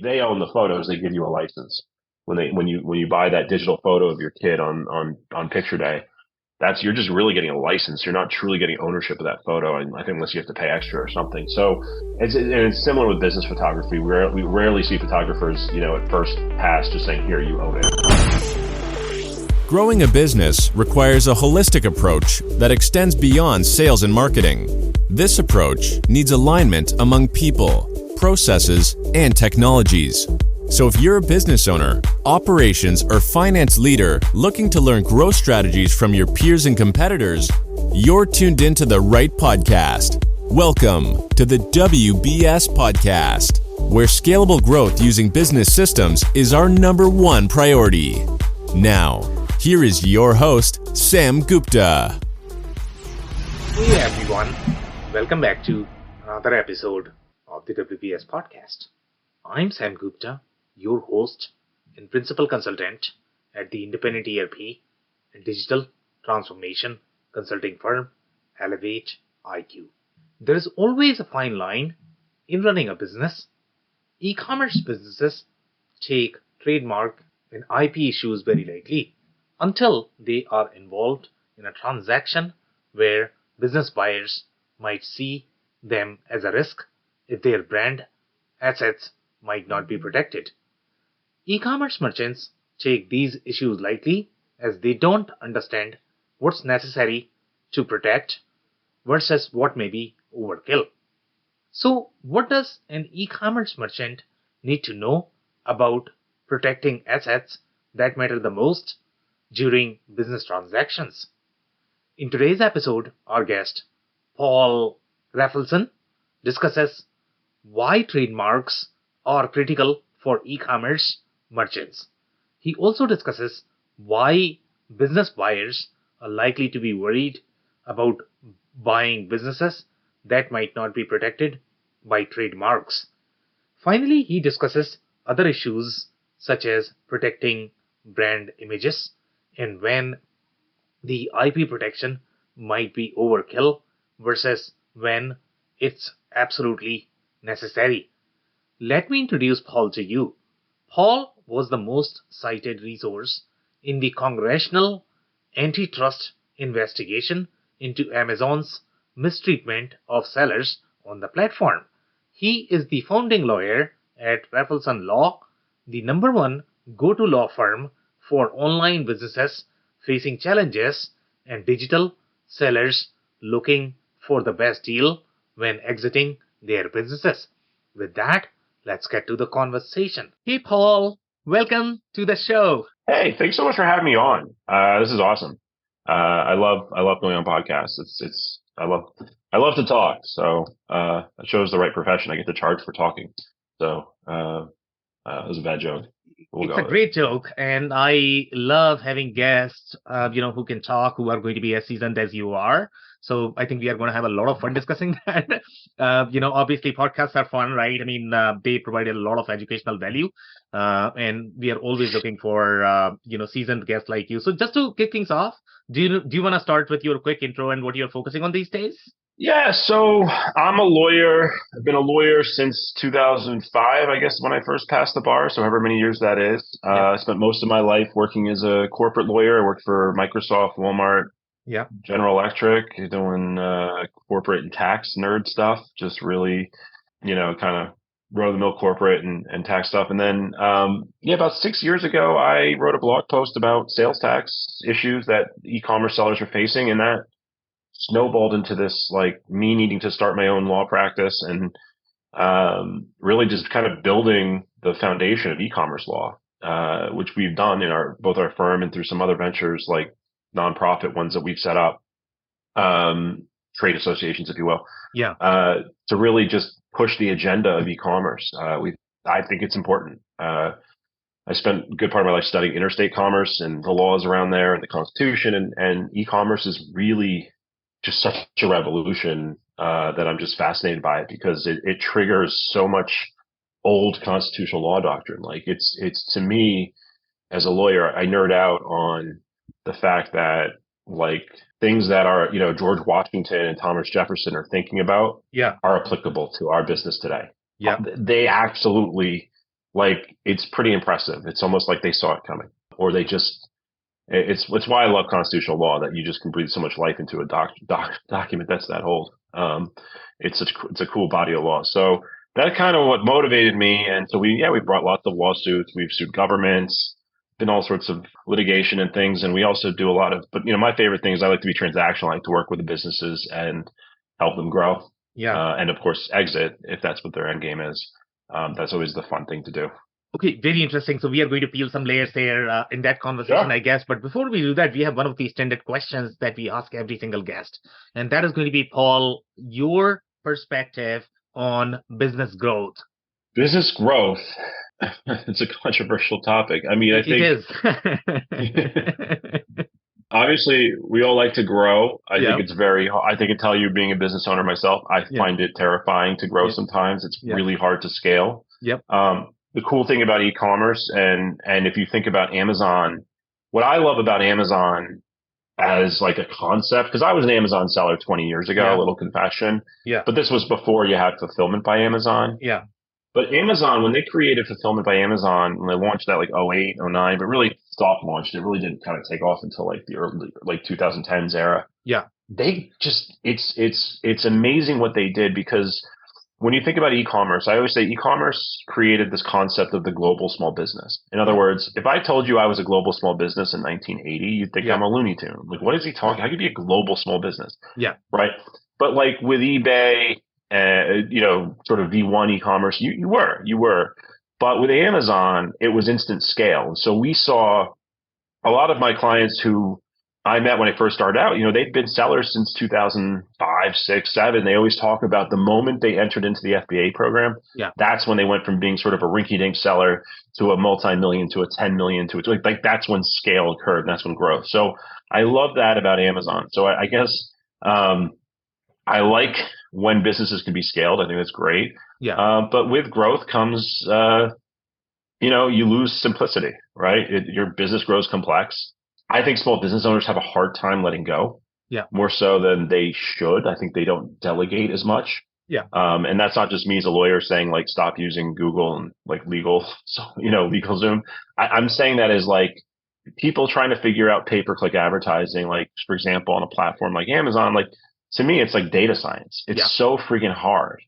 they own the photos. They give you a license when you buy that digital photo of your kid on picture day. You're just really getting a license. You're not truly getting ownership of that photo, and I think unless you have to pay extra or something. So it's similar with business photography. We rarely see photographers, at first pass just saying, "Here, you own it." Growing a business requires a holistic approach that extends beyond sales and marketing. This approach needs alignment among people, processes, and technologies. So if you're a business owner, operations, or finance leader looking to learn growth strategies from your peers and competitors, you're tuned into the right podcast. Welcome to the WBS Podcast, where scalable growth using business systems is our number one priority. Now, here is your host, Sam Gupta. Hey everyone, welcome back to another episode of the WBS Podcast. I'm Sam Gupta, your host and principal consultant at the independent ERP and digital transformation consulting firm Elevate IQ. There is always a fine line in running a business. E-commerce businesses take trademark and IP issues very lightly until they are involved in a transaction where business buyers might see them as a risk if their brand assets might not be protected. E-commerce merchants take these issues lightly as they don't understand what's necessary to protect versus what may be overkill. So, what does an e-commerce merchant need to know about protecting assets that matter the most during business transactions? In today's episode, our guest, Paul Rafelson, discusses why trademarks are critical for e-commerce merchants. He also discusses why business buyers are likely to be worried about buying businesses that might not be protected by trademarks. Finally, he discusses other issues such as protecting brand images and when the IP protection might be overkill versus when it's absolutely necessary. Let me introduce Paul to you. Paul was the most cited resource in the congressional antitrust investigation into Amazon's mistreatment of sellers on the platform. He is the founding lawyer at Rafelson Law, the number one go-to law firm for online businesses facing challenges and digital sellers looking for the best deal when exiting their businesses. With that, let's get to the conversation. Hey, Paul, welcome to the show. Hey, thanks so much for having me on. This is awesome. I love going on podcasts. I love to talk. So I chose the right profession. I get to charge for talking. So it was a bad joke. It's a great joke, and I love having guests, who can talk, who are going to be as seasoned as you are. So I think we are going to have a lot of fun discussing that. Obviously podcasts are fun, right? I mean, they provide a lot of educational value, and we are always looking for, seasoned guests like you. So just to kick things off, do you want to start with your quick intro and what you're focusing on these days? Yeah, so I'm a lawyer. I've been a lawyer since 2005, I guess, when I first passed the bar, so however many years that is. I spent most of my life working as a corporate lawyer. I worked for Microsoft, Walmart, General Electric, doing corporate and tax nerd stuff, just really, kind of run-of-the-mill corporate and tax stuff. And then, about 6 years ago, I wrote a blog post about sales tax issues that e-commerce sellers are facing, and that snowballed into this, like, me needing to start my own law practice and really just kind of building the foundation of e-commerce law, which we've done in both our firm and through some other ventures, like nonprofit ones that we've set up, trade associations, if you will, to really just push the agenda of e-commerce. I think it's important. I spent a good part of my life studying interstate commerce and the laws around there and the Constitution, and e-commerce is really just such a revolution that I'm just fascinated by it because it triggers so much old constitutional law doctrine. Like it's to me, as a lawyer, I nerd out on the fact that, like, things that are, George Washington and Thomas Jefferson are thinking about are applicable to our business today. They absolutely like it's pretty impressive. It's almost like they saw it coming, or they just. It's why I love constitutional law, that you just can breathe so much life into a document that's that old. It's a cool body of law. So that's kind of what motivated me. And so we brought lots of lawsuits. We've sued governments, been all sorts of litigation and things. And we also do a lot of, but my favorite thing is I like to be transactional. I like to work with the businesses and help them grow. Yeah. And of course, exit if that's what their end game is. That's always the fun thing to do. Okay, very interesting. So we are going to peel some layers there in that conversation, Sure. I guess. But before we do that, we have one of these standard questions that we ask every single guest. And that is going to be, Paul, your perspective on business growth. Business growth. It's a controversial topic. I mean, I think it is. Obviously we all like to grow. I think it's I can tell you, being a business owner myself, I find it terrifying to grow sometimes. It's really hard to scale. Yep. The cool thing about e-commerce, and if you think about Amazon, what I love about Amazon as like a concept, because I was an Amazon seller 20 years ago, a little confession. Yeah. But this was before you had Fulfillment by Amazon. Yeah. But Amazon, when they created Fulfillment by Amazon, when they launched that like 08, 09, but really soft launched, it really didn't kind of take off until like the early, like 2010s era. Yeah. They just, it's amazing what they did, because when you think about e-commerce, I always say e-commerce created this concept of the global small business. In other words, if I told you I was a global small business in 1980, you'd think I'm a Looney Tune. Like, what is he talking? How could you be a global small business? Yeah. Right. But like with eBay, sort of V1 e-commerce, you were. But with Amazon, it was instant scale. And so we saw a lot of my clients who I met when I first started out, they've been sellers since 2005, 6, 7. They always talk about the moment they entered into the FBA program. Yeah. That's when they went from being sort of a rinky-dink seller to a multi-million, to a 10 million, to like that's when scale occurred, and that's when growth. So I love that about Amazon. So I guess I like when businesses can be scaled. I think that's great. Yeah. But with growth comes, you lose simplicity, right? Your business grows complex. I think small business owners have a hard time letting go. Yeah. More so than they should. I think they don't delegate as much. Yeah. And that's not just me as a lawyer saying like stop using Google and like LegalZoom. I'm saying that as like people trying to figure out pay-per-click advertising, like for example, on a platform like Amazon, like to me, it's like data science. It's so freaking hard.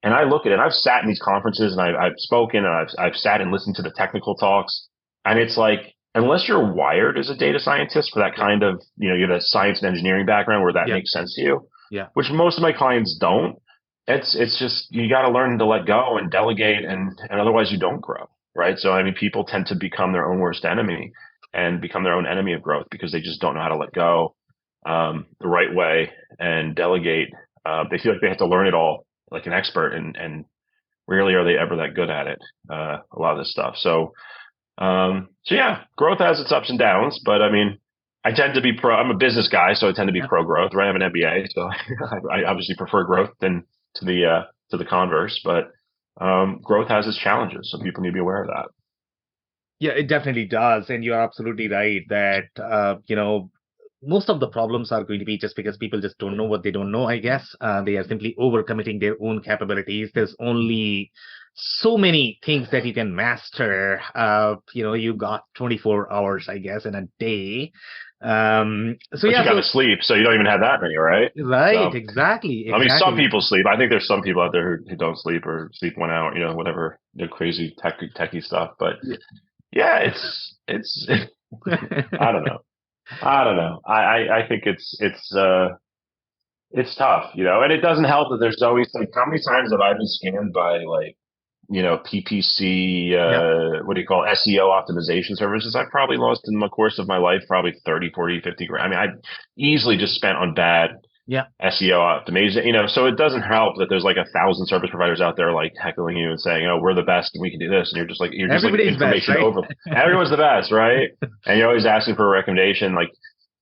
And I look at it, I've sat in these conferences and I've spoken and I've sat and listened to the technical talks, and it's like, unless you're wired as a data scientist for that kind of, you have a science and engineering background where that makes sense to you, which most of my clients don't. It's just, you got to learn to let go and delegate, and otherwise you don't grow, right? So, I mean, people tend to become their own worst enemy and become their own enemy of growth because they just don't know how to let go the right way and delegate. They feel like they have to learn it all like an expert, and rarely are they ever that good at it. A lot of this stuff. So yeah, growth has its ups and downs, but I mean, I tend to be I'm a business guy, so I tend to be pro growth, right? I have an MBA, so I obviously prefer growth than to the converse, but growth has its challenges, so people need to be aware of that. Yeah, it definitely does. And you're absolutely right that, most of the problems are going to be just because people just don't know what they don't know, I guess. They are simply overcommitting their own capabilities. There's only so many things that you can master. You got 24 hours, I guess, in a day. You got to sleep, so you don't even have that many, right? Right, so, exactly. I mean, some people sleep. I think there's some people out there who don't sleep or sleep 1 hour, whatever, the crazy techie stuff. But yeah, it's I don't know. I think it's tough, and it doesn't help that there's always like, how many times have I been scammed by like, PPC, what do you call it, SEO optimization services? I've probably lost in the course of my life, probably 30, 40, 50 grand. I mean, I've easily just spent on bad SEO optimization, so it doesn't help that there's like 1,000 service providers out there like heckling you and saying, oh, we're the best and we can do this. And you're just like information best, right? over. Everyone's the best, right? And you're always asking for a recommendation. Like,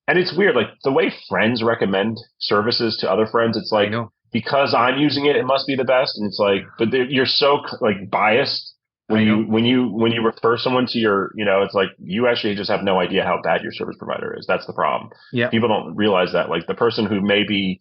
and it's weird, like the way friends recommend services to other friends, it's like, because I'm using it, it must be the best. And it's like, but you're so like biased when you refer someone to your, it's like you actually just have no idea how bad your service provider is. That's the problem. Yeah. People don't realize that, like the person who may be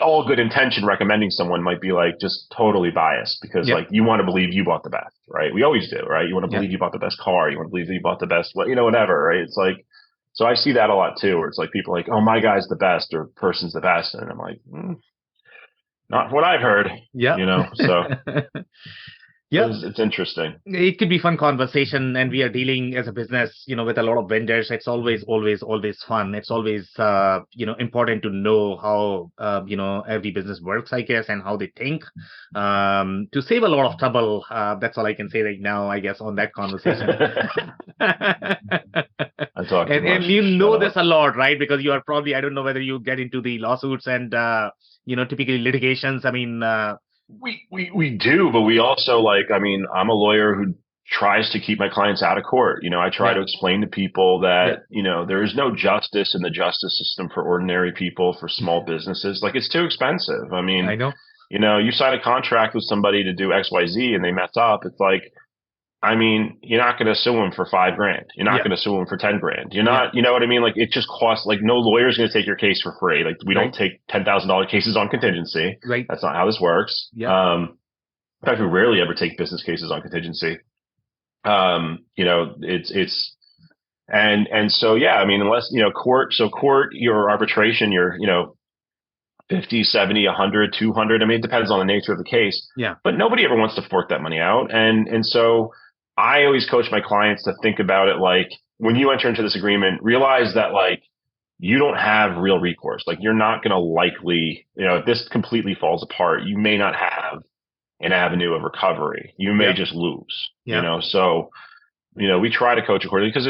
all good intention recommending someone might be like just totally biased because Yep. like you want to believe you bought the best, right? We always do, right? You want to Yep. believe you bought the best car. You want to believe that you bought the best, whatever, right? It's like, so I see that a lot too, where it's like people are like, oh, my guy's the best or person's the best. And I'm like, not what I've heard, Yeah. so Yeah. it's interesting. It could be fun conversation, and we are dealing as a business, with a lot of vendors. It's always fun. It's always, important to know how, every business works, I guess, and how they think, to save a lot of trouble. That's all I can say right now, I guess, on that conversation. I talk too much. And you know this a lot, right? Because you are probably, I don't know whether you get into the lawsuits and, typically litigations. I mean, we do, but we also I'm a lawyer who tries to keep my clients out of court. I try to explain to people that, there is no justice in the justice system for ordinary people, for small businesses. Like, it's too expensive. I mean, I know. You sign a contract with somebody to do XYZ and they mess up. It's like, you're not going to sue them for $5,000. You're not going to sue them for $10,000. You're not, you know what I mean? Like, it just costs, like, no lawyer's going to take your case for free. Like, we don't take $10,000 cases on contingency. Right. That's not how this works. Yeah. In fact, we rarely ever take business cases on contingency. So, yeah, unless, court, your arbitration, your, 50, 70, 100, 200. It depends on the nature of the case. Yeah. But nobody ever wants to fork that money out. And so I always coach my clients to think about it like, when you enter into this agreement, realize that like you don't have real recourse. Like, you're not going to likely, if this completely falls apart, you may not have an avenue of recovery. You may just lose, so, we try to coach accordingly because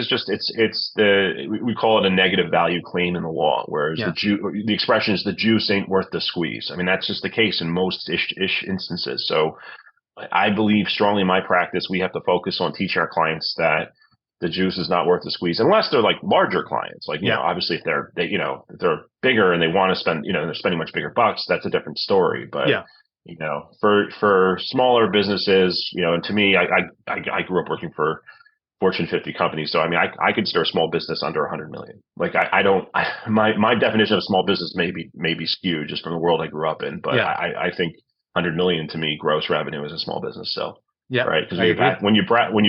we call it a negative value claim in the law, whereas the expression is the juice ain't worth the squeeze. That's just the case in most instances. So I believe strongly in my practice, we have to focus on teaching our clients that the juice is not worth the squeeze, unless they're like larger clients. Like, obviously if they're bigger and they want to spend, they're spending much bigger bucks, that's a different story. But for smaller businesses, and to me, I grew up working for Fortune 50 companies. So, I consider a small business under 100 million. Like, my definition of small business may be skewed just from the world I grew up in, but I think 100 million to me gross revenue is a small business. So, right. Because when you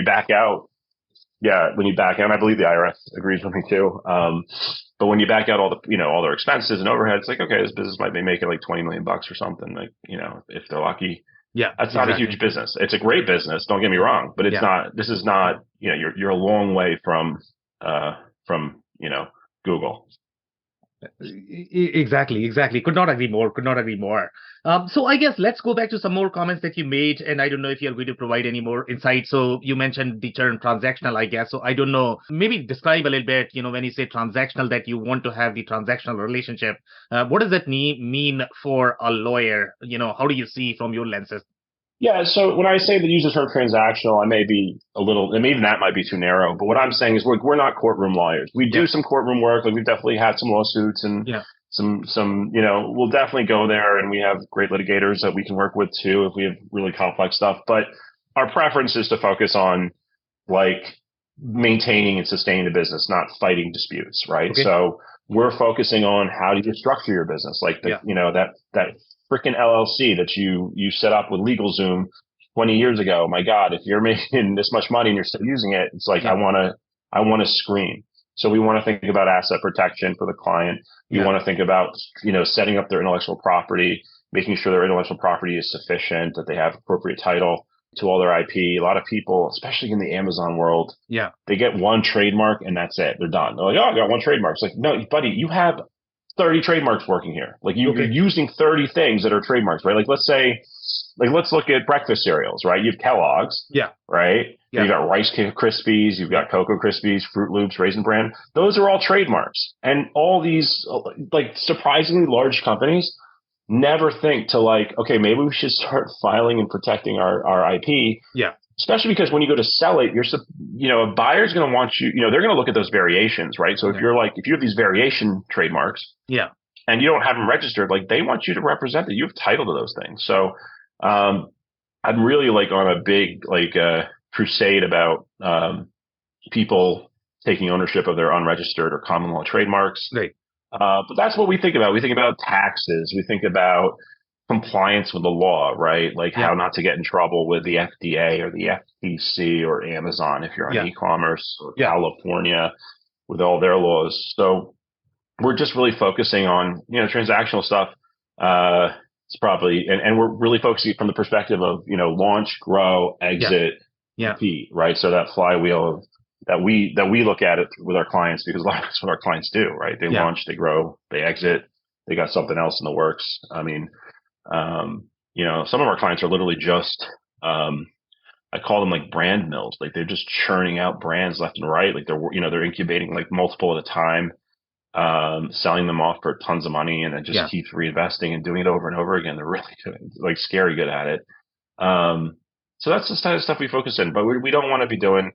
back out, I believe the IRS agrees with me too. But when you back out all their expenses and overhead, it's like, okay, this business might be making like 20 million bucks or something. Like, if they're lucky. Yeah, that's not a huge business. It's a great business. Don't get me wrong, but it's not. This is not. You're a long way from Google. Exactly. Could not agree more. So I guess let's go back to some more comments that you made, and I don't know if you're going to provide any more insight. So you mentioned the term transactional, I guess. So I don't know, maybe describe a little bit, when you say transactional, that you want to have the transactional relationship. What does that mean for a lawyer? How do you see from your lenses? Yeah, so when I say the use the term transactional, I may be a little, and even that might be too narrow. But what I'm saying is we're not courtroom lawyers. We do some courtroom work. Like, we've definitely had some lawsuits and some, we'll definitely go there, and we have great litigators that we can work with too if we have really complex stuff. But our preference is to focus on like maintaining and sustaining the business, not fighting disputes, right? Okay. So we're focusing on how do you structure your business, like that freaking LLC that you set up with LegalZoom 20 years ago. My God, if you're making this much money and you're still using it, it's like, I want to scream. So we want to think about asset protection for the client. We want to think about, setting up their intellectual property, making sure their intellectual property is sufficient, that they have appropriate title to all their IP. A lot of people, especially in the Amazon world, they get one trademark and that's it. They're done. They're like, oh, I got one trademark. It's like, no, buddy, you have 30 trademarks working here. Like, you're using 30 things that are trademarks, right? Like, let's look at breakfast cereals, right? You have Kellogg's, right? Yeah. You've got Rice Krispies, you've got Cocoa Krispies, Fruit Loops, Raisin Bran. Those are all trademarks. And all these, like, surprisingly large companies never think to like, okay, maybe we should start filing and protecting our IP. Yeah. Especially because when you go to sell it, a buyer's going to want you, they're going to look at those variations, right? So if you have these variation trademarks, and you don't have them registered, like, they want you to represent that you have title to those things. So, I'm really like on a big crusade about people taking ownership of their unregistered or common law trademarks. Right. But that's what we think about. We think about taxes. We think about compliance with the law, right? Like Yeah. how not to get in trouble with the FDA or the FTC or Amazon if you're on Yeah. e-commerce, or Yeah. California with all their laws. So we're just really focusing on, transactional stuff. It's probably, and we're really focusing from the perspective of, launch, grow, exit, Yeah. repeat, right? So that flywheel of that we look at it with our clients, because a lot of that's what our clients do, right? They Yeah. launch, they grow, they exit, they got something else in the works. I mean, some of our clients are literally just, I call them like brand mills. Like they're just churning out brands left and right. Like they're incubating like multiple at a time, selling them off for tons of money, and it just Yeah. keeps reinvesting and doing it over and over again. They're really good, like scary good at it. So that's the kind of stuff we focus in, but we don't want to be doing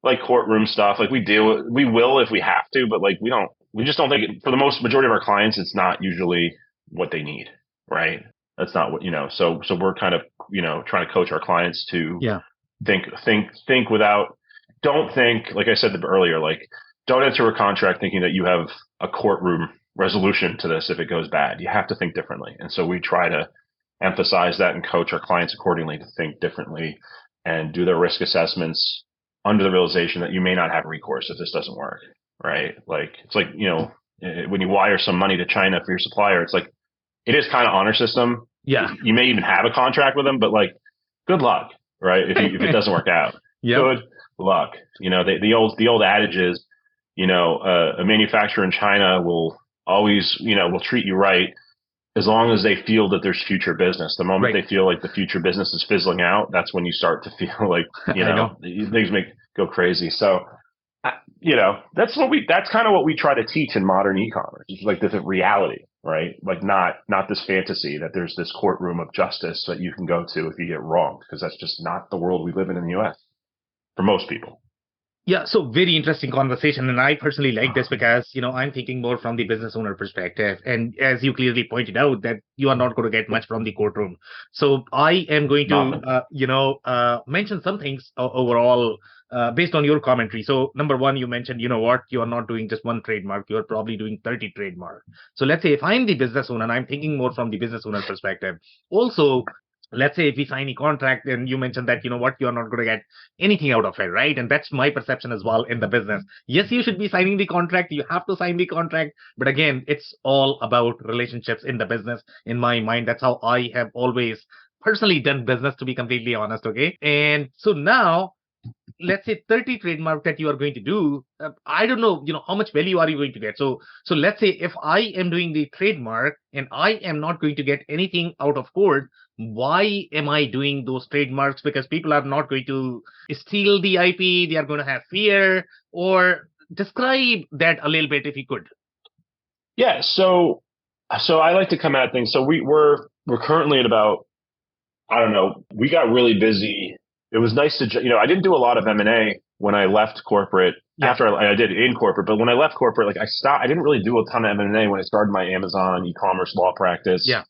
like courtroom stuff. Like we will if we have to, but like we just don't think for the most majority of our clients, it's not usually what they need, right? That's not what, so we're kind of, trying to coach our clients to Yeah. think without, don't think, like I said earlier, like don't enter a contract thinking that you have a courtroom resolution to this if it goes bad. You have to think differently. And so we try to emphasize that and coach our clients accordingly to think differently and do their risk assessments under the realization that you may not have recourse if this doesn't work, right? Like it's like, when you wire some money to China for your supplier, it's like, it is kind of honor system. Yeah. You may even have a contract with them, but like, good luck, right? If it doesn't work out, good luck. The old adage is, a manufacturer in China will always, will treat you right as long as they feel that there's future business. The moment they feel like the future business is fizzling out, that's when you start to feel like, things go crazy. So, that's kind of what we try to teach in modern e-commerce. It's like the reality, right? Like not this fantasy that there's this courtroom of justice that you can go to if you get wrong, because that's just not the world we live in the US for most people. Yeah, so very interesting conversation. And I personally like this because, I'm thinking more from the business owner perspective. And as you clearly pointed out, that you are not going to get much from the courtroom. So I am going to, mention some things overall based on your commentary. So number one, you mentioned, you are not doing just one trademark. You are probably doing 30 trademarks. So let's say if I'm the business owner and I'm thinking more from the business owner perspective, also, let's say if we sign a contract and you mentioned that, you're not going to get anything out of it, right? And that's my perception as well in the business. Yes, you should be signing the contract. You have to sign the contract. But again, it's all about relationships in the business. In my mind, that's how I have always personally done business, to be completely honest. Okay. And so now, let's say 30 trademark that you are going to do, I don't know, how much value are you going to get? So let's say if I am doing the trademark and I am not going to get anything out of court, why am I doing those trademarks? Because people are not going to steal the IP. They are going to have fear. Or describe that a little bit if you could. Yeah. So I like to come at things. So we're currently at about, I don't know, we got really busy. It was nice to, I didn't do a lot of M&A when I left corporate. After I did in corporate, but when I left corporate, like I didn't really do a ton of M&A when I started my Amazon e-commerce law practice. Yeah.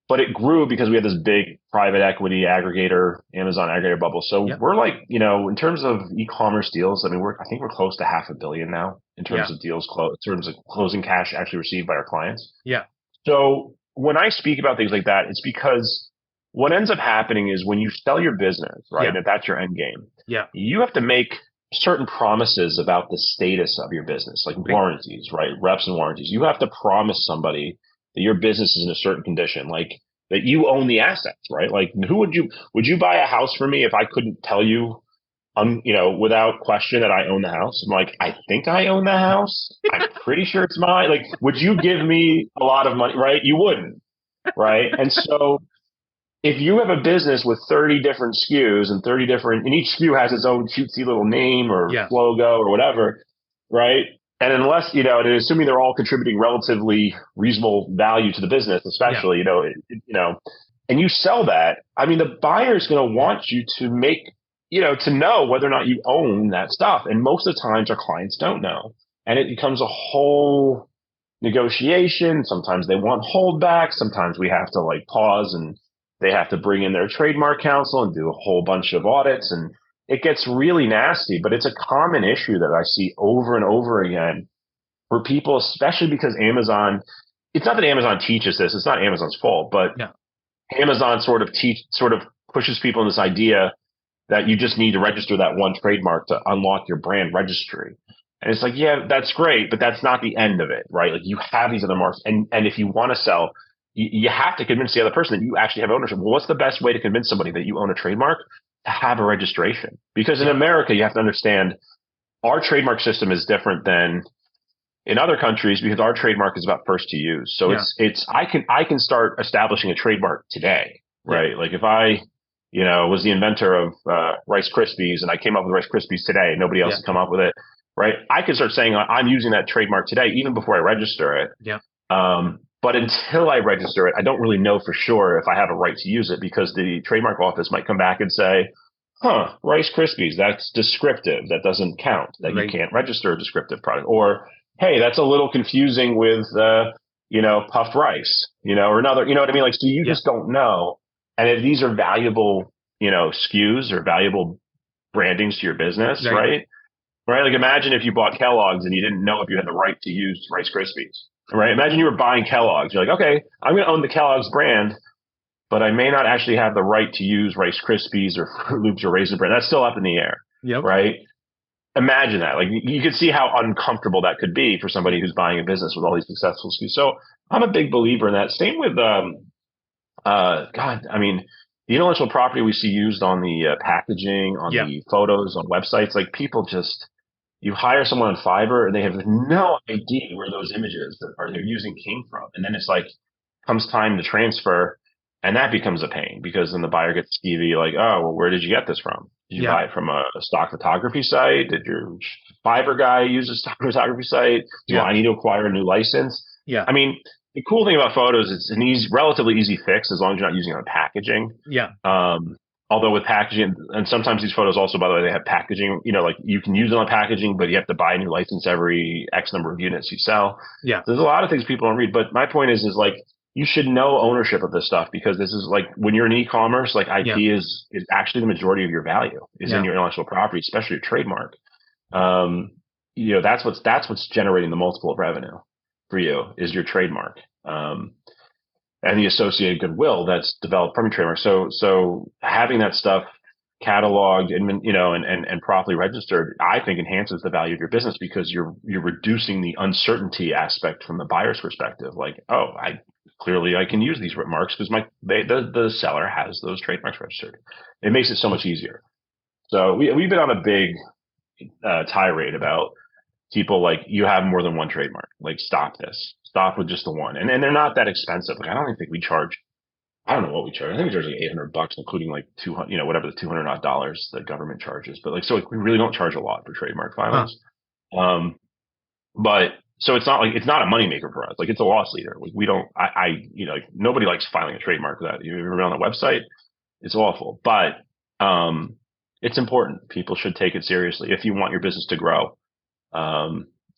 But it grew because we had this big private equity aggregator, Amazon aggregator bubble. So we're like, in terms of e-commerce deals, I mean, I think we're close to $500 million now in terms of deals in terms of closing cash actually received by our clients. Yeah. So when I speak about things like that, it's because what ends up happening is when you sell your business, right, and if that's your end game, you have to make certain promises about the status of your business, like warranties, right, reps and warranties. You have to promise somebody that your business is in a certain condition, like that you own the assets, right? Like would you buy a house for me if I couldn't tell you, without question that I own the house? I'm like, I think I own the house. I'm pretty sure it's mine. Like, would you give me a lot of money, right? You wouldn't, right? And so if you have a business with 30 different SKUs and each SKU has its own cutesy little name or logo or whatever, right? And unless, and assuming they're all contributing relatively reasonable value to the business, especially, and you sell that, I mean, the buyer's going to want you to make, to know whether or not you own that stuff. And most of the times our clients don't know. And it becomes a whole negotiation. Sometimes they want holdback. Sometimes we have to like pause and they have to bring in their trademark counsel and do a whole bunch of audits, and it gets really nasty. But it's a common issue that I see over and over again for people, especially because Amazon, it's not that Amazon teaches this, it's not Amazon's fault, but Yeah. Amazon sort of pushes people in this idea that you just need to register that one trademark to unlock your brand registry. And it's like, yeah, that's great, but that's not the end of it, right? Like you have these other marks, and if you want to sell, you have to convince the other person that you actually have ownership. Well, what's the best way to convince somebody that you own a trademark? To have a registration. Because in America, you have to understand our trademark system is different than in other countries because our trademark is about first to use. So I can start establishing a trademark today, right? Yeah. Like if I, was the inventor of Rice Krispies and I came up with Rice Krispies today, nobody else has come up with it, right? I can start saying I'm using that trademark today, even before I register it. Yeah. But until I register it, I don't really know for sure if I have a right to use it because the trademark office might come back and say, Rice Krispies, that's descriptive. That doesn't count. That you can't register a descriptive product. Or, hey, that's a little confusing with, puffed rice, or another, you know what I mean? Like, so you just don't know. And if these are valuable, SKUs or valuable brandings to your business, right? Right? Like imagine if you bought Kellogg's and you didn't know if you had the right to use Rice Krispies, right? Imagine you were buying Kellogg's. You're like, okay, I'm going to own the Kellogg's brand, but I may not actually have the right to use Rice Krispies or Fruit Loops or Raisin Bran. That's still up in the air, right? Imagine that. Like you could see how uncomfortable that could be for somebody who's buying a business with all these successful SKUs. So I'm a big believer in that. Same with, the intellectual property we see used on the packaging, on the photos, on websites. Like people just, you hire someone on Fiverr and they have no idea where those images that they're using came from. And then it's like, comes time to transfer. And that becomes a pain because then the buyer gets skeevy, like, oh, well, where did you get this from? Did you buy it from a stock photography site? Did your Fiverr guy use a stock photography site? Do I need to acquire a new license? Yeah. I mean, the cool thing about photos, it's an relatively easy fix as long as you're not using it on packaging. Yeah. Although with packaging, and sometimes these photos also, by the way, they have packaging, like you can use it on packaging, but you have to buy a new license every X number of units you sell. Yeah. There's a lot of things people don't read, but my point is like, you should know ownership of this stuff because this is like when you're in e-commerce, like IP is actually the majority of your value is in your intellectual property, especially your trademark. That's what's generating the multiple of revenue for you is your trademark. And the associated goodwill that's developed from your trademark. So having that stuff cataloged and properly registered, I think enhances the value of your business because you're reducing the uncertainty aspect from the buyer's perspective. Like, I can use these marks because the seller has those trademarks registered. It makes it so much easier. So we've been on a big tirade about people like, you have more than one trademark. Like, stop this. Stop with just the one. And they're not that expensive. Like, I don't even think we charge. I don't know what we charge. I think we charge like $800, including like $200, whatever the $200 odd dollars the government charges. But like, so we really don't charge a lot for trademark filings. But so it's not a moneymaker for us. Like it's a loss leader. Like we don't, like nobody likes filing a trademark for that. You've ever been on the website? It's awful, but it's important. People should take it seriously if you want your business to grow.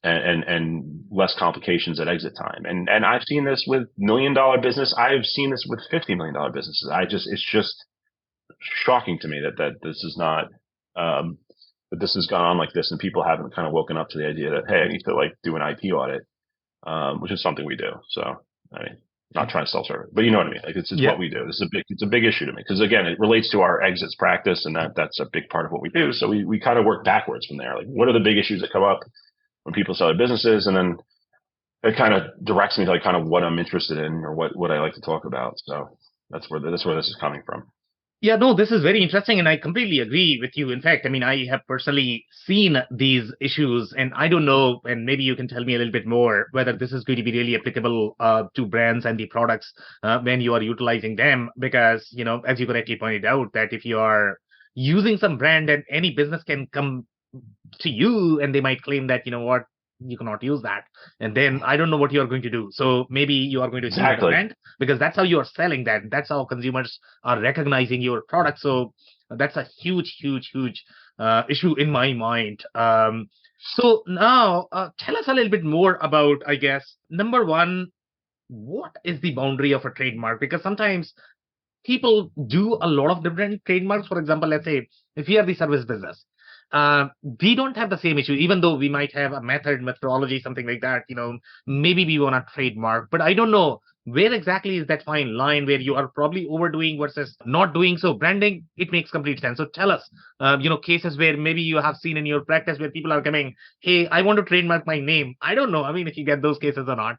And less complications at exit time. And I've seen this with $1 million business. I've seen this with $50 million businesses. It's just shocking to me that this is not, that this has gone on like this and people haven't kind of woken up to the idea that, hey, I need to like do an IP audit, which is something we do. So, I mean, not trying to sell service, but you know what I mean? Like it's what we do. It's a big issue to me because again, it relates to our exits practice and that's a big part of what we do. So we kind of work backwards from there. Like what are the big issues that come up when people sell their businesses, and then it kind of directs me to like kind of what I'm interested in or what I like to talk about. So that's where this is coming from. Yeah, no, this is very interesting, and I completely agree with you. In fact, I mean, I have personally seen these issues, and I don't know, and maybe you can tell me a little bit more whether this is going to be really applicable to brands and the products when you are utilizing them. Because, as you correctly pointed out, that if you are using some brand and any business can come to you and they might claim that, you cannot use that. And then I don't know what you're going to do. So maybe you are going to change the brand because that's how you are selling that. That's how consumers are recognizing your product. So that's a huge issue in my mind. So now tell us a little bit more about, I guess, number one, what is the boundary of a trademark? Because sometimes people do a lot of different trademarks. For example, let's say if you are the service business, we don't have the same issue, even though we might have a methodology, something like that. Maybe we want to trademark, but I don't know where exactly is that fine line where you are probably overdoing versus not doing. So branding, it makes complete sense. So tell us, cases where maybe you have seen in your practice where people are coming, hey, I want to trademark my name. I don't know. I mean, if you get those cases or not.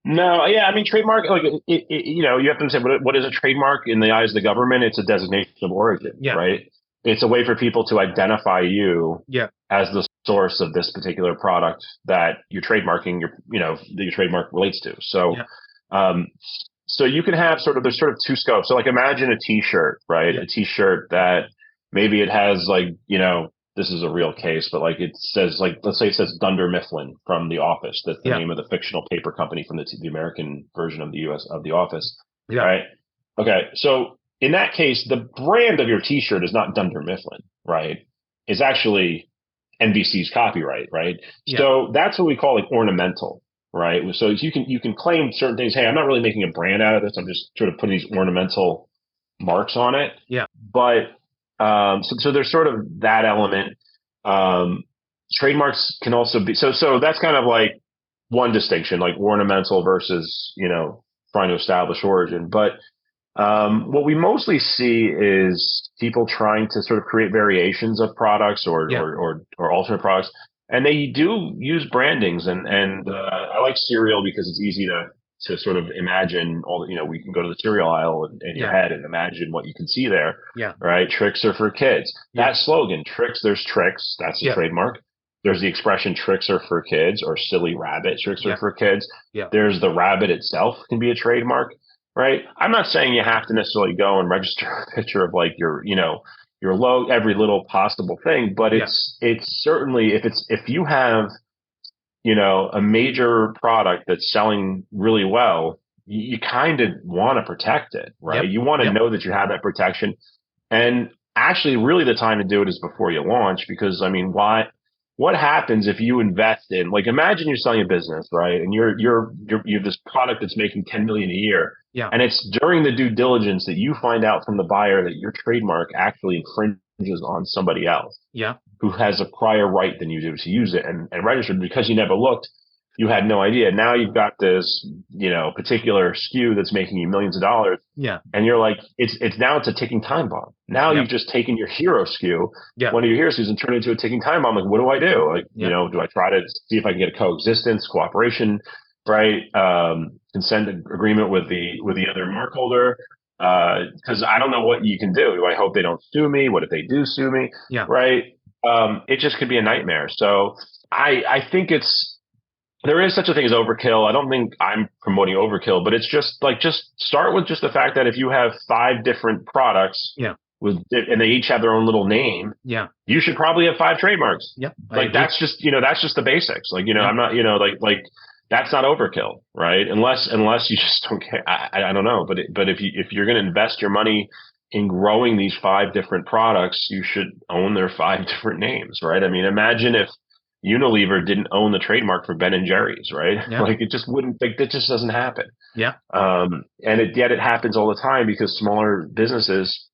No, yeah, I mean, trademark, like, you have to say, what is a trademark in the eyes of the government? It's a designation of origin, Yeah. right? It's a way for people to identify you as the source of this particular product that you're trademarking, that your trademark relates to. So, so you can have there's sort of two scopes. So like imagine a t-shirt, right? A t-shirt that maybe it has this is a real case, but like it says, like, let's say it says Dunder Mifflin from The Office. That's the name of the fictional paper company from the American version of The Office. Yeah. Right. Okay. So in that case, the brand of your t-shirt is not Dunder Mifflin, right? It's actually NBC's copyright, right? Yeah. So that's what we call like ornamental, right? So you can claim certain things. Hey, I'm not really making a brand out of this. I'm just sort of putting these ornamental marks on it. Yeah. But so there's sort of that element. Trademarks can also be so that's kind of like one distinction, like ornamental versus trying to establish origin. But what we mostly see is people trying to sort of create variations of products or alternate products, and they do use brandings. And I like cereal because it's easy to sort of imagine we can go to the cereal aisle in your head and imagine what you can see there. Yeah. Right. Tricks are for kids. That slogan, there's tricks. That's a trademark. There's the expression tricks are for kids, or silly rabbit, tricks are for kids. Yeah. There's the rabbit itself can be a trademark. Right. I'm not saying you have to necessarily go and register a picture of like your logo, every little possible thing, but it's certainly if you have a major product that's selling really well, you kind of want to protect it, right? You want to know that you have that protection. And actually, really the time to do it is before you launch, because I mean, what happens if you invest in, like, imagine you're selling a business, right? And you have this product that's making 10 million a year. Yeah. And it's during the due diligence that you find out from the buyer that your trademark actually infringes on somebody else. Yeah. Who has a prior right than you do to use it and register. Because you never looked, you had no idea. Now you've got this, particular SKU that's making you millions of dollars. Yeah. And you're like, it's a ticking time bomb. Now you've just taken your hero SKU, one of your hero SKUs, and turned it into a ticking time bomb. Like, what do I do? Like, do I try to see if I can get a coexistence, cooperation, right? Consent agreement with the other mark holder? Because I don't know what you can do. Do I hope they don't sue me? What if they do sue me? Yeah. Right. It just could be a nightmare. So I think there is such a thing as overkill. I don't think I'm promoting overkill, but it's just start with just the fact that if you have 5 different products, and they each have their own little name, you should probably have 5 trademarks. Yeah, like that's just the basics. Like I'm not like that's not overkill, right? Unless you just don't care. I don't know, but if you're going to invest your money in growing these 5 different products, you should own their 5 different names, right? I mean, imagine if Unilever didn't own the trademark for Ben and Jerry's, right? Yeah. Like it just wouldn't. Like that just doesn't happen. Yeah. And yet it happens all the time because smaller businesses,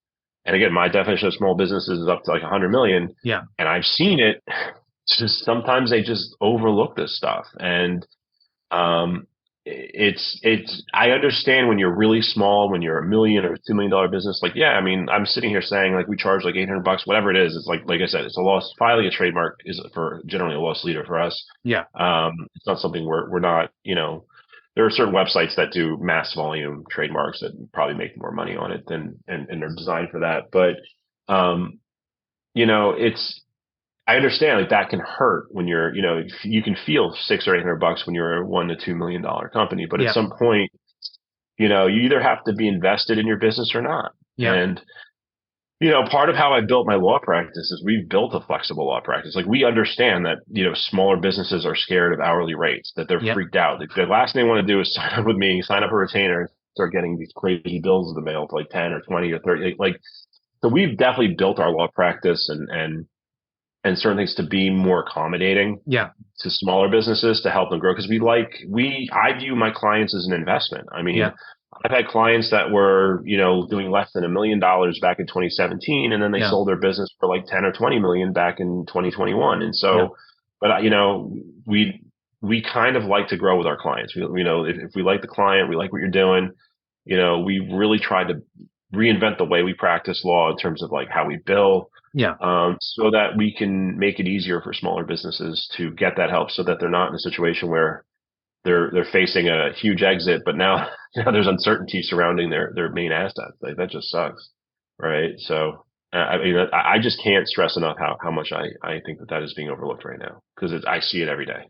and again, my definition of small businesses is up to like 100 million. Yeah. And I've seen it. Just sometimes they just overlook this stuff, and I understand when you're really small, when you're $1 million or $2 million business, like, I mean, I'm sitting here saying like we charge like $800, whatever it is. It's like I said, it's a loss. Filing a trademark is for generally a loss leader for us. Yeah. It's not something we're not, there are certain websites that do mass volume trademarks that probably make more money on it and they're designed for that. But, I understand like that can hurt when you're, you can feel $600 or $800 when you're a $1 to $2 million company, but at some point, you either have to be invested in your business or not. Yeah. And, part of how I built my law practice is we've built a flexible law practice. Like we understand that, smaller businesses are scared of hourly rates, that they're freaked out. The last thing they want to do is sign up with me, sign up a retainer, and start getting these crazy bills in the mail for like 10 or 20 or 30. So we've definitely built our law practice and certain things to be more accommodating to smaller businesses to help them grow. Because I view my clients as an investment. I mean, I've had clients that were, doing less than $1 million back in 2017, and then they Yeah. sold their business for like 10 or 20 million back in 2021. And Yeah. so, but we kind of like to grow with our clients. If we like the client, we like what you're doing, we really try to reinvent the way we practice law in terms of like how we bill, Yeah. so that we can make it easier for smaller businesses to get that help so that they're not in a situation where they're facing a huge exit, but now there's uncertainty surrounding their main assets. Like that just sucks, right? So I mean, I just can't stress enough how much I think that is being overlooked right now because I see it every day.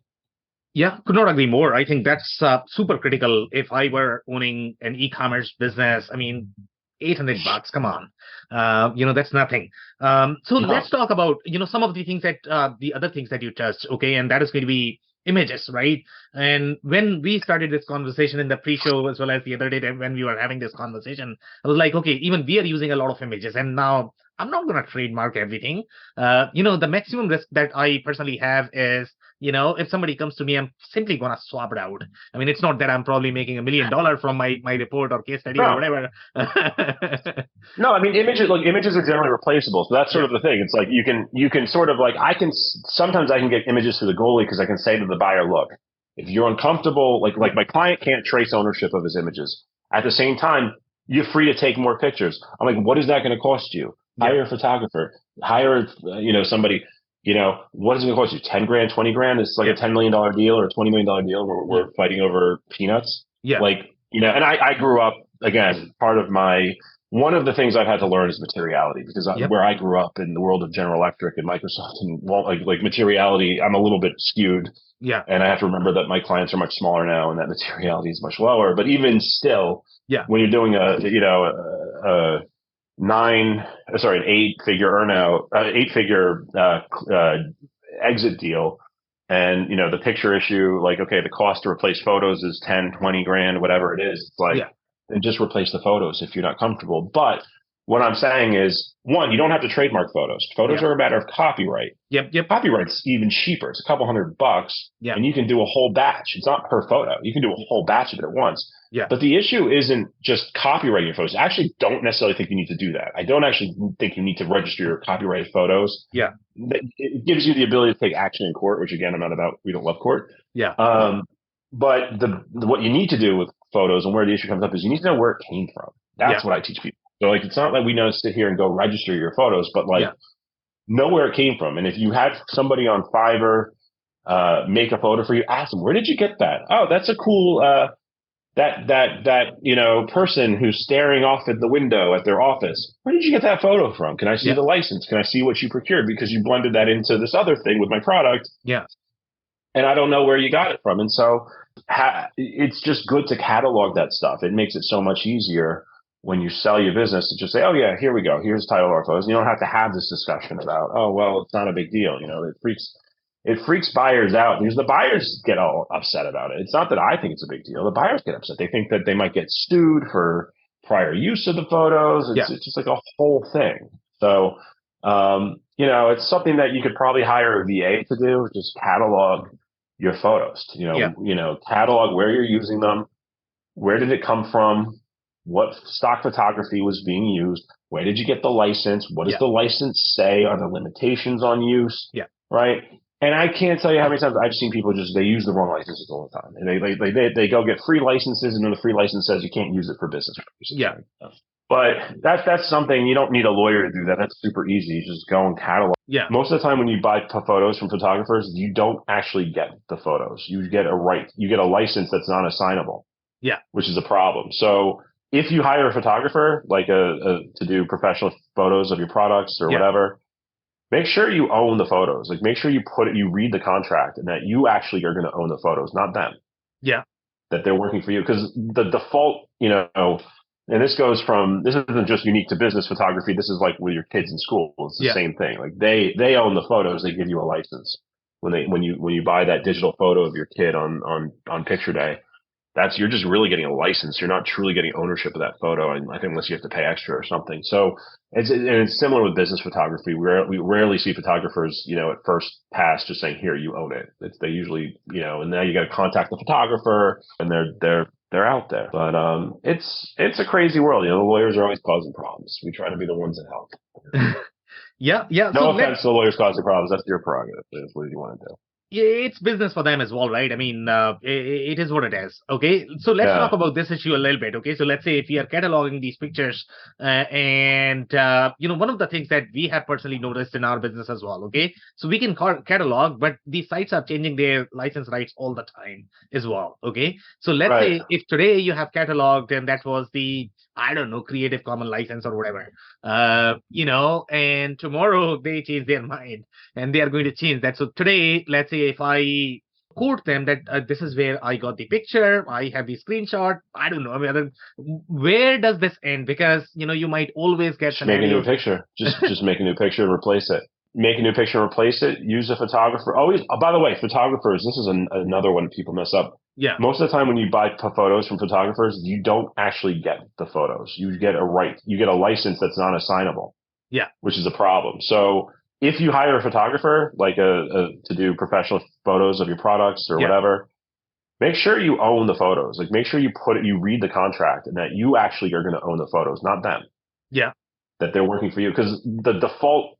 Yeah, could not agree more. I think that's super critical. If I were owning an e-commerce business, I mean, $800, come on. That's nothing. So No. let's talk about, some of the things the other things that you touched, okay? And that is going to be images, right? And when we started this conversation in the pre-show, as well as the other day when we were having this conversation, I was like, okay, even we are using a lot of images. And now I'm not going to trademark everything. The maximum risk that I personally have is, if somebody comes to me, I'm simply going to swap it out. I mean, it's not that I'm probably making $1 million from my report or case study or No. whatever. No, I mean images are generally replaceable, so that's sort Yeah. of the thing. It's like you can sort of like sometimes I can get images to the goalie because I can say to the buyer, look, if you're uncomfortable, like my client can't trace ownership of his images. At the same time, you're free to take more pictures. I'm like, what is that going to cost you? Yeah. Hire a photographer, hire somebody. What is it going to cost you? 10 grand, 20 grand? It's like a $10 million deal or a $20 million deal where we're fighting over peanuts. Yeah. Like, and I grew up, again, one of the things I've had to learn is materiality because where I grew up in the world of General Electric and Microsoft and like materiality, I'm a little bit skewed. Yeah. And I have to remember that my clients are much smaller now and that materiality is much lower. But even still, when you're doing an eight-figure exit deal, and the picture issue, like, okay, the cost to replace photos is 10, 20 grand, whatever it is. It's like, and just replace the photos if you're not comfortable. But what I'm saying is, one, you don't have to trademark photos. Photos are a matter of copyright. Yep. Copyright's even cheaper. It's a couple $100, and you can do a whole batch. It's not per photo. You can do a whole batch of it at once. Yeah. But the issue isn't just copyrighting your photos. I actually don't necessarily think you need to do that. I don't actually think you need to register your copyrighted photos. Yeah. It gives you the ability to take action in court, which again, I'm not about. We don't love court. Yeah. But what you need to do with photos and where the issue comes up is you need to know where it came from. That's what I teach people. So like, it's not like we know to sit here and go register your photos, but like know where it came from. And if you had somebody on Fiverr make a photo for you, ask them, where did you get that? Oh, that's a cool that person who's staring off at the window at their office. Where did you get that photo from? Can I see the license? Can I see what you procured? Because you blended that into this other thing with my product. Yeah. And I don't know where you got it from. And so it's just good to catalog that stuff. It makes it so much easier when you sell your business to just say, oh yeah, here we go. Here's the title of our photos. And you don't have to have this discussion about, oh, well, it's not a big deal. It freaks buyers out because the buyers get all upset about it. It's not that I think it's a big deal. The buyers get upset. They think that they might get sued for prior use of the photos. It's just like a whole thing. So, it's something that you could probably hire a VA to do, just catalog your photos, catalog where you're using them. Where did it come from? What stock photography was being used? Where did you get the license? What does the license say? Are there limitations on use? Yeah. Right. And I can't tell you how many times I've seen people they use the wrong licenses all the time. And they go get free licenses, and then the free license says you can't use it for business purposes. Yeah. But that's something you don't need a lawyer to do that. That's super easy. You just go and catalog. Yeah. Most of the time when you buy photos from photographers, you don't actually get the photos. You get a license that's not assignable. Yeah. Which is a problem. So if you hire a photographer, like to do professional photos of your products or whatever, make sure you own the photos. Like, make sure you read the contract and that you actually are going to own the photos, not them. Yeah. That they're working for you. Because the default, and this isn't just unique to business photography. This is like with your kids in school. It's the same thing. Like they own the photos. They give you a license when you buy that digital photo of your kid on picture day. You're just really getting a license. You're not truly getting ownership of that photo, and I think unless you have to pay extra or something. So it's similar with business photography. We rarely see photographers, at first pass just saying, "Here, you own it." They usually, and now you got to contact the photographer, and they're they're out there. But it's a crazy world. The lawyers are always causing problems. We try to be the ones that help. Yeah. So No offense to the lawyers causing problems. That's your prerogative. That's what you want to do. yeah, it's business for them as well, right? I mean, it is what it is. Okay, so let's talk Yeah. about this issue a little bit. Okay, so let's say if we are cataloging these pictures, and one of the things that we have personally noticed in our business as well. Okay, so we can catalog, but these sites are changing their license rights all the time as well. Okay, so let's Right. say if today you have cataloged and that was the, I don't know, Creative Commons license or whatever, and tomorrow they change their mind and they are going to change that. So today, let's say if I quote them that this is where I got the picture, I have the screenshot. I don't know. I mean, where does this end? Because you might always get Just make a new scenarios. picture. Just make a new picture and replace it. Make a new picture and replace it. Use a photographer. Always. By the way, photographers. This is another one people mess up. Yeah, Most of the time when you buy photos from photographers, you don't actually get the photos. You get a license that's not assignable. yeah, Which is a problem. So if you hire a photographer, like to do professional photos of your products or yeah, whatever, make sure you own the photos. Like make sure you read the contract and that you actually are going to own the photos, not them. yeah, That they're working for you. Because the default,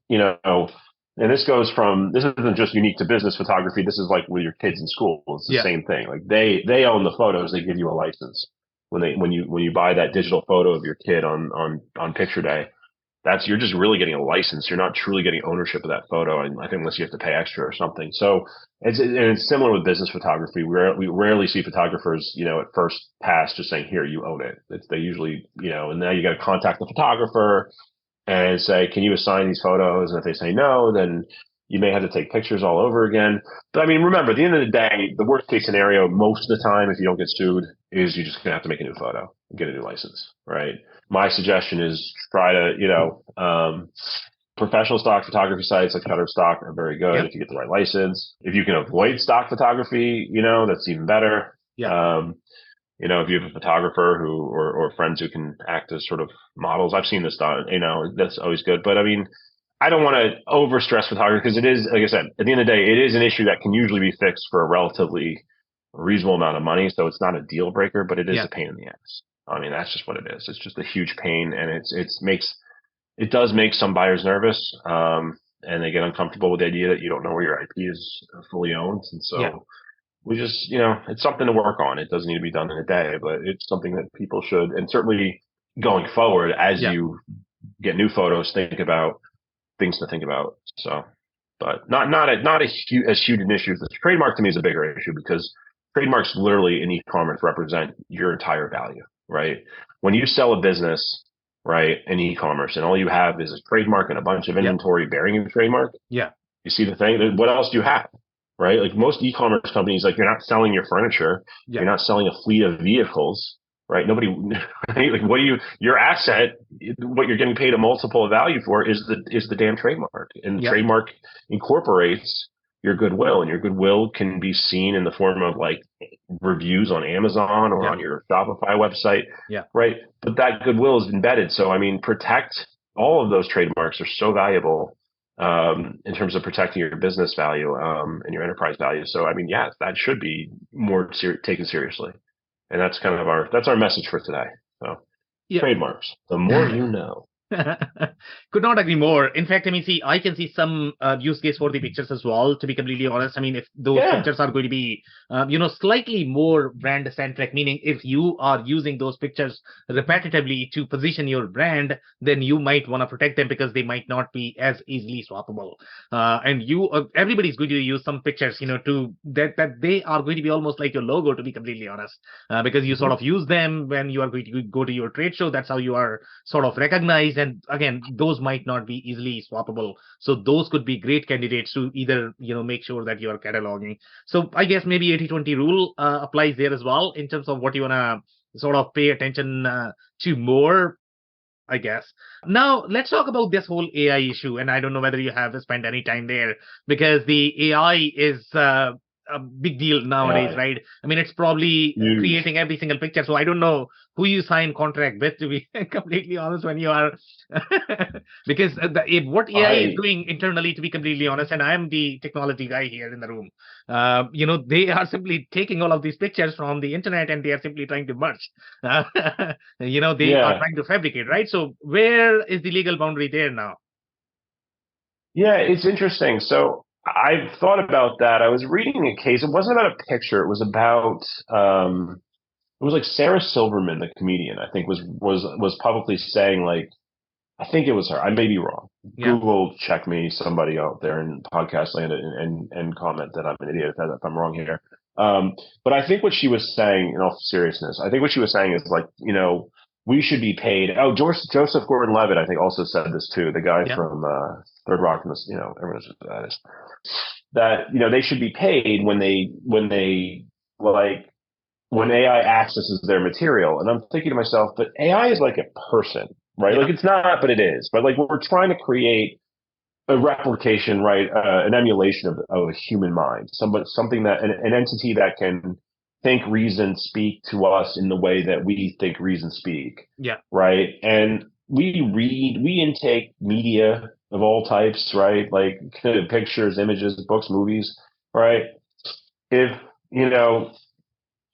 and this isn't just unique to business photography. This is like with your kids in school. It's the yeah, same thing. Like they own the photos. They give you a license when you buy that digital photo of your kid on picture day. You're just really getting a license. You're not truly getting ownership of that photo. And I think unless you have to pay extra or something. So it's similar with business photography. We rarely see photographers, at first pass just saying, here, you own it. They usually, and now you got to contact the photographer and say, can you assign these photos? And if they say no, then you may have to take pictures all over again. But I mean, remember, at the end of the day, the worst case scenario, most of the time, if you don't get sued, is you're just going to have to make a new photo and get a new license, right? My suggestion is try to, professional stock photography sites like Shutterstock are very good yeah, if you get the right license. If you can avoid stock photography, that's even better. yeah, If you have a photographer or friends who can act as sort of models, I've seen this done, that's always good. But I mean, I don't want to overstress photography because it is, like I said, at the end of the day, it is an issue that can usually be fixed for a relatively reasonable amount of money. So it's not a deal breaker, but it is yeah, a pain in the ass. I mean, that's just what it is. It's just a huge pain, and it does make some buyers nervous, and they get uncomfortable with the idea that you don't know where your IP is fully owned, and yeah, so we just, it's something to work on. It doesn't need to be done in a day, but it's something that people should, and certainly going forward, as yeah. you get new photos, think about things to think about. So, but not as huge an issue as this. Trademark to me is a bigger issue because trademarks literally in e-commerce represent your entire value, right? When you sell a business, right, in e-commerce, and all you have is a trademark and a bunch of Yeah, inventory bearing a trademark, yeah, you see the thing? What else do you have? Right? Like most e-commerce companies, like you're not selling your furniture, yeah, you're not selling a fleet of vehicles, right? Nobody, right? Like your asset, what you're getting paid a multiple of value for is the damn trademark. And the yeah, trademark incorporates your goodwill, and your goodwill can be seen in the form of like reviews on Amazon or yeah, on your Shopify website, yeah. right? But that goodwill is embedded. So, I mean, protect all of those trademarks are so valuable in terms of protecting your business value and your enterprise value. So, I mean, yeah, that should be more taken seriously, and that's kind of our message for today. So, Yeah. trademarks, the more you know. Could not agree more. In fact, I mean, see, I can see some use case for the pictures as well, to be completely honest. I mean, if those Yeah, pictures are going to be, slightly more brand centric, meaning if you are using those pictures repetitively to position your brand, then you might want to protect them because they might not be as easily swappable. And everybody's going to use some pictures, to that they are going to be almost like your logo, to be completely honest, because you sort mm-hmm. of use them when you are going to go to your trade show. That's how you are sort of recognized. And again, those might not be easily swappable. So those could be great candidates to either, make sure that you are cataloging. So I guess maybe 80/20 rule applies there as well in terms of what you want to sort of pay attention to more, I guess. Now, let's talk about this whole AI issue. And I don't know whether you have spent any time there because the AI is a big deal nowadays, Yeah. right? I mean, it's probably Huge. creating every single picture. So I don't know who you sign contract with, to be completely honest, when you are, because what AI is I doing internally, to be completely honest, and I'm the technology guy here in the room. They are simply taking all of these pictures from the internet and they are simply trying to merge. They are yeah. trying to fabricate, right? So where is the legal boundary there now? Yeah, it's interesting. So I've thought about that. I was reading a case. It wasn't about a picture. It was about it was like Sarah Silverman, the comedian, I think was publicly saying, like, I think it was her. I may be wrong. Yeah, Google check me, somebody out there in podcast land, and comment that I'm an idiot if I'm wrong here. But I think what she was saying, in all seriousness, I think what she was saying is, like, we should be paid. Oh, Joseph Gordon-Levitt, I think, also said this too. The guy yeah, from Third Rock, and this, everyone knows what that is. That they should be paid when like when AI accesses their material. And I'm thinking to myself, but AI is like a person, right? yeah, Like, it's not, but it is. But like, we're trying to create a replication, right? An emulation of a human mind, something that an entity that can think, reason, speak to us in the way that we think, reason, speak, yeah, right? And we intake media of all types, right? Like pictures, images, books, movies, right? If you know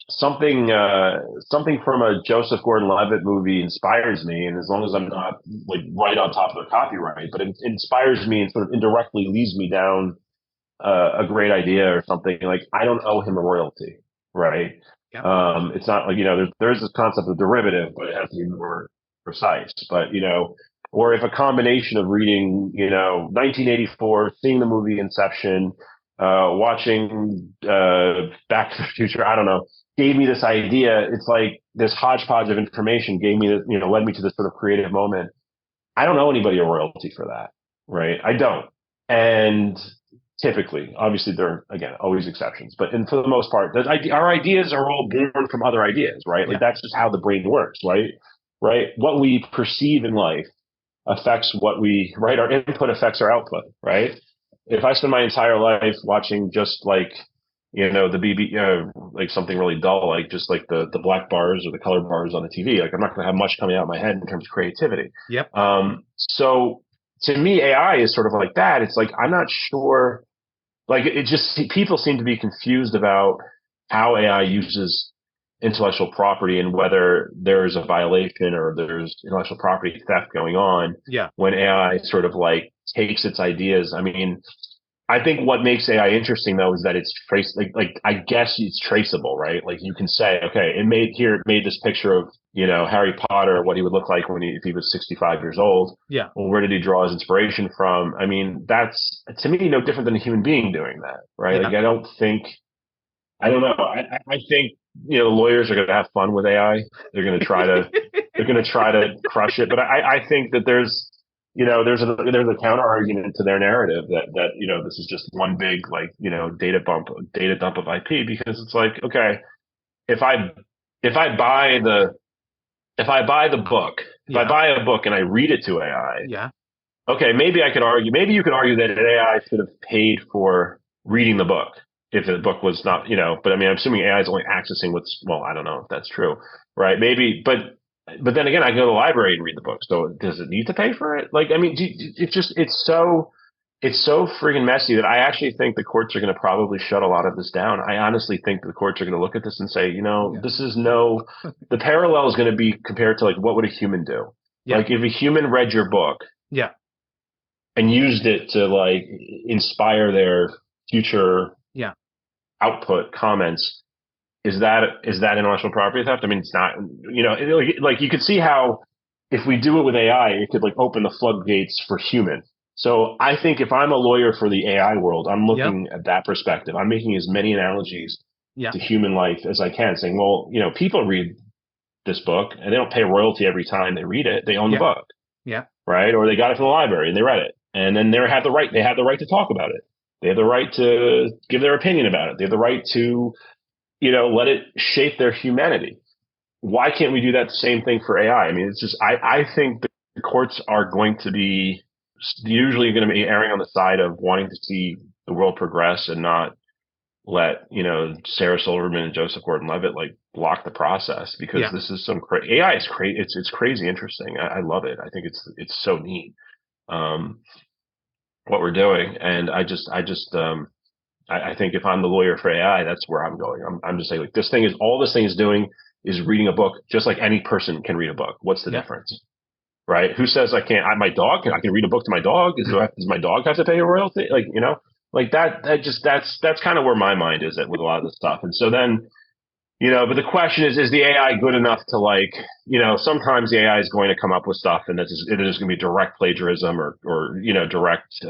something from a Joseph Gordon-Levitt movie inspires me, and as long as I'm not like right on top of their copyright, but it inspires me and sort of indirectly leads me down a great idea or something, like, I don't owe him a royalty, right? yeah, It's not like, there's this concept of derivative, but it has to be more precise. But or if a combination of reading 1984, seeing the movie Inception, watching Back to the Future, I don't know, gave me this idea. It's like this hodgepodge of information gave me this, led me to this sort of creative moment. I don't owe anybody a royalty for that, right? I don't. And typically, obviously, there are, again, always exceptions, but for the most part, our ideas are all born from other ideas, right? Like, yeah, that's just how the brain works, right? Right? What we perceive in life affects right? Our input affects our output, right? If I spend my entire life watching just like, the like something really dull, like just like the black bars or the color bars on the TV, like, I'm not going to have much coming out of my head in terms of creativity. yep, So to me, AI is sort of like that. It's like, I'm not sure, like, it just, people seem to be confused about how AI uses intellectual property and whether there's a violation or there's intellectual property theft going on yeah, when AI sort of like takes its ideas. I mean, I think what makes AI interesting though is that it's like I guess it's traceable, right? Like, you can say, okay, it made this picture of, Harry Potter, what he would look like if he was 65 years old. yeah, Well, where did he draw his inspiration from? I mean, that's, to me, no different than a human being doing that, right? yeah. Like, I don't know. I think, lawyers are going to have fun with AI. They're going to try to, they're going to try to crush it. But I think that there's a counter argument to their narrative that this is just one big, like, data dump of IP, because it's like, okay, if I if I buy the if I buy the book, if I Yeah, buy a book and I read it to AI, yeah, okay, maybe you could argue that an AI should have paid for reading the book if the book was not, but I mean, I'm assuming AI is only accessing well, I don't know if that's true, right? Maybe, but then again, I can go to the library and read the book. So does it need to pay for it? Like, I mean, it's so friggin' messy that I actually think the courts are going to probably shut a lot of this down. I honestly think the courts are going to look at this and say, yeah, the parallel is going to be compared to, like, what would a human do? yeah, Like, if a human read your book yeah, and used it to, like, inspire their future yeah, output comments, is that intellectual property theft? I mean, it's not. Like, you could see how if we do it with AI, it could, like, open the floodgates for human. So I think if I'm a lawyer for the AI world, I'm yeah, looking at that perspective. I'm making as many analogies yeah, to human life as I can, saying, well, people read this book and they don't pay royalty every time they read it. They own the yeah, book, yeah, right? Or they got it from the library and they read it, and then they have the right to talk about it. They have the right to give their opinion about it. They have the right to, let it shape their humanity. Why can't we do that same thing for AI? I mean, it's just, I think the courts are going to be usually going to be erring on the side of wanting to see the world progress and not let, Sarah Silverman and Joseph Gordon-Levitt like block the process, because Yeah. this is AI is crazy. It's crazy interesting. I love it. I think it's so neat, what we're doing. And I think if I'm the lawyer for AI, that's where I'm going. I'm just saying, like, all this thing is doing is reading a book, just like any person can read a book. What's the difference? Right? Who says I can't? I can read a book to my dog. Does my dog have to pay a royalty? Like, like that's kind of where my mind is at with a lot of this stuff. And so then, but the question is the AI good enough to, like, sometimes the AI is going to come up with stuff and it is going to be direct plagiarism or direct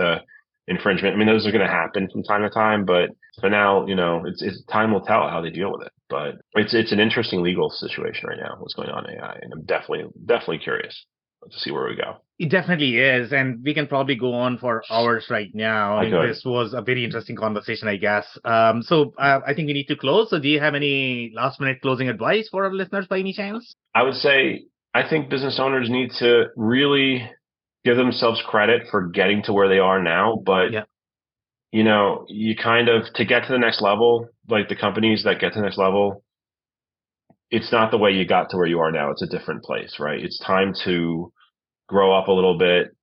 infringement. I mean, those are going to happen from time to time, but for now, it's time will tell how they deal with it. But it's an interesting legal situation right now, what's going on in AI, and I'm definitely curious to see where we go. It definitely is, and we can probably go on for hours right now. This was a very interesting conversation, I guess. So I think we need to close. So do you have any last-minute closing advice for our listeners by any chance? I would say I think business owners need to really give themselves credit for getting to where they are now, but you kind of, to get to the next level, like the companies that get to the next level, it's not the way you got to where you are now. It's a different place, right? It's time to grow up a little bit,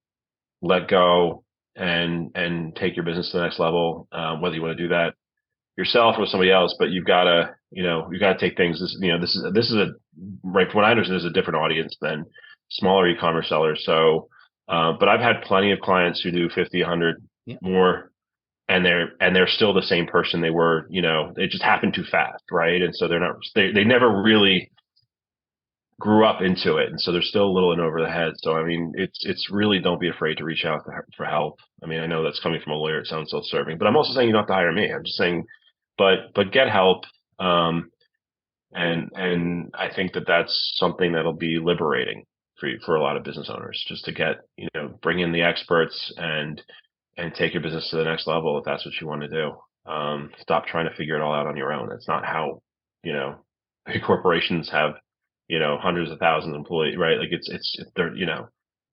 let go, and take your business to the next level. Whether you want to do that yourself or with somebody else, but you've got to, take things. This is right from what I understand, this is a different audience than smaller e-commerce sellers. So, but I've had plenty of clients who do 50, 100 more, and they're still the same person they were. It just happened too fast, right? And so they never really grew up into it, and so they're still a little in over the head. So I mean, it's really, don't be afraid to reach out for help. I mean, I know that's coming from a lawyer, it sounds self-serving, but I'm also saying you don't have to hire me. I'm just saying, but get help. And I think that's something that'll be liberating for a lot of business owners, just to get, bring in the experts and take your business to the next level if that's what you want to do. Stop trying to figure it all out on your own. That's not how, big corporations have, hundreds of thousands of employees, right? Like they're,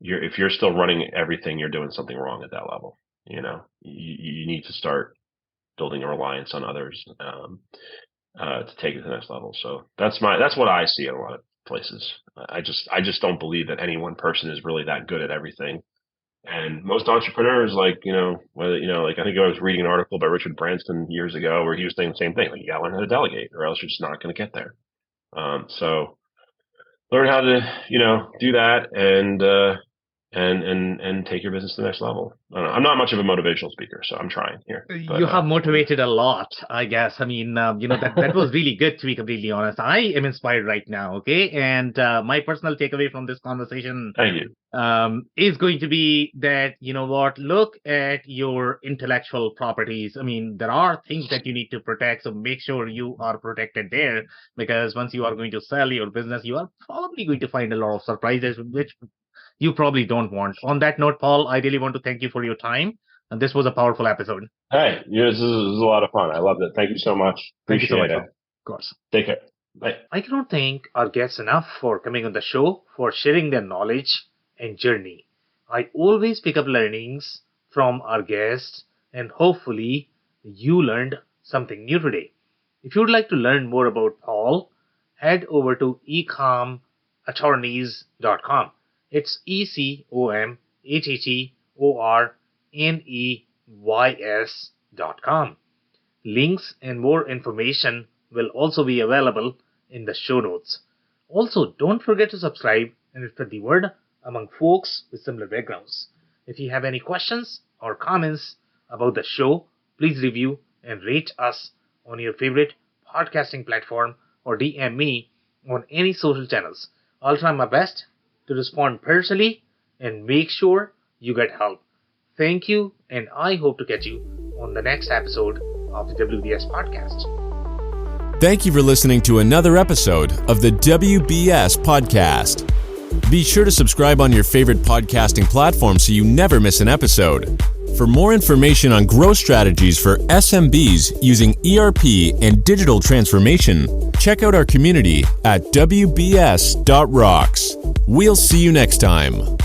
if you're still running everything, you're doing something wrong at that level. You need to start building a reliance on others, to take it to the next level. So that's what I see in a lot of places. I just don't believe that any one person is really that good at everything. And most entrepreneurs, like, like I think I was reading an article by Richard Branson years ago where he was saying the same thing. Like, you gotta learn how to delegate, or else you're just not going to get there. So learn how to, do that and take your business to the next level. I don't know. I'm not much of a motivational speaker, so I'm trying here. But, you have motivated a lot, I guess. I mean, that was really good, to be completely honest. I am inspired right now, okay? And my personal takeaway from this conversation, thank you, is going to be that, look at your intellectual properties. I mean, there are things that you need to protect, so make sure you are protected there, because once you are going to sell your business, you are probably going to find a lot of surprises, which you probably don't want. On that note, Paul, I really want to thank you for your time. And this was a powerful episode. Hey, this is a lot of fun. I loved it. Thank you so much. Appreciate it. Of course. Take care. Bye. I cannot thank our guests enough for coming on the show, for sharing their knowledge and journey. I always pick up learnings from our guests, and hopefully you learned something new today. If you would like to learn more about Paul, head over to ecomattorneys.com. It's eCommattorneys.com. Links and more information will also be available in the show notes. Also, don't forget to subscribe and spread the word among folks with similar backgrounds. If you have any questions or comments about the show, please review and rate us on your favorite podcasting platform, or DM me on any social channels. I'll try my best to respond personally and make sure you get help. Thank you, and I hope to catch you on the next episode of the WBS podcast. Thank you for listening to another episode of the WBS podcast. Be sure to subscribe on your favorite podcasting platform so you never miss an episode. For more information on growth strategies for SMBs using ERP and digital transformation, check out our community at WBS.rocks. We'll see you next time.